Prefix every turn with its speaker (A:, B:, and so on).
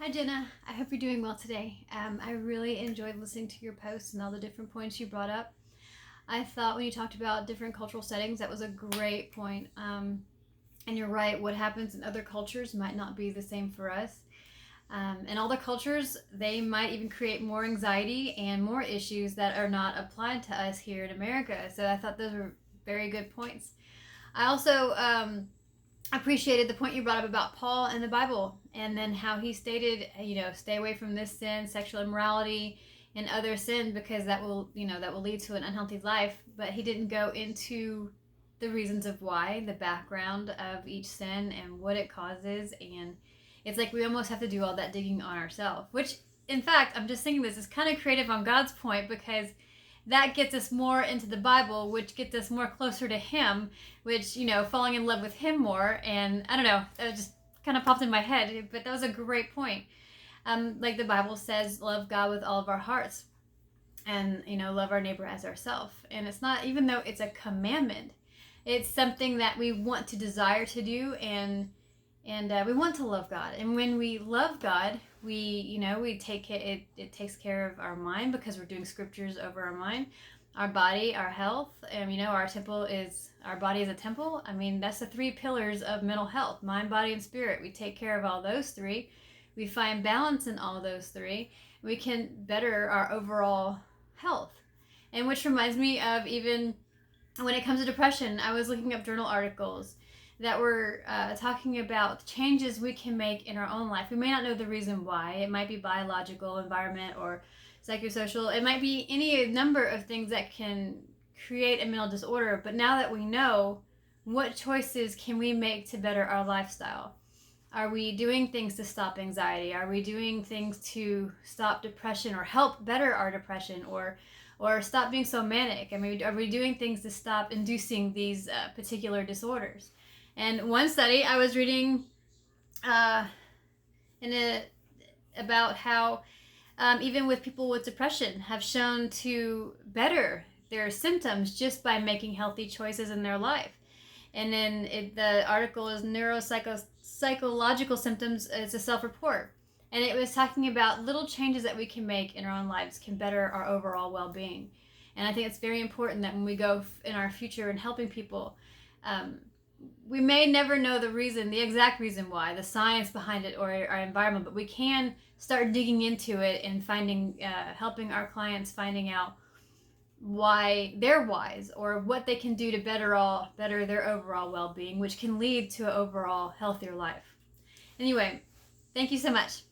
A: Hi Jenna, I hope you're doing well today. I really enjoyed listening to your posts and all the different points you brought up. I thought when you talked about different cultural settings, that was a great point. And you're right, what happens in other cultures might not be the same for us. And all the cultures, they might even create more anxiety and more issues that are not applied to us here in America. So I thought those were very good points. I also appreciated the point you brought up about Paul and the Bible, and then how he stated, stay away from this sin, sexual immorality, and other sin, because that will lead to an unhealthy life. But he didn't go into the reasons of why, the background of each sin and what it causes, and it's like we almost have to do all that digging on ourselves. Which, in fact, I'm just thinking this is kind of creative on God's point, because that gets us more into the Bible, which gets us more closer to Him, which, falling in love with Him more. And I don't know, it just kind of popped in my head, but that was a great point. Like the Bible says, love God with all of our hearts, and, love our neighbor as ourselves. And it's not, even though it's a commandment, it's something that we want to desire to do, and we want to love God. And when we love God, we take it. It takes care of our mind, because we're doing scriptures over our mind, our body, our health, and our body is a temple. I mean, that's the three pillars of mental health: mind, body, and spirit. We take care of all those three. We find balance in all those three. We can better our overall health. And which reminds me of, even when it comes to depression, I was looking up journal articles that were talking about changes we can make in our own life. We may not know the reason why. It might be biological, environment, or psychosocial. It might be any number of things that can create a mental disorder. But now that we know, what choices can we make to better our lifestyle? Are we doing things to stop anxiety? Are we doing things to stop depression, or help better our depression, or stop being so manic? I mean, are we doing things to stop inducing these particular disorders? And one study I was reading uh, about how even with people with depression have shown to better their symptoms just by making healthy choices in their life. And then the article is Neuropsychological Symptoms. It's a self-report. And it was talking about little changes that we can make in our own lives can better our overall well-being. And I think it's very important that when we go in our future and helping people, we may never know the exact reason why, the science behind it, or our environment, but we can start digging into it and helping our clients finding out why they're wise, or what they can do to better their overall well-being, which can lead to an overall healthier life. Anyway, thank you so much.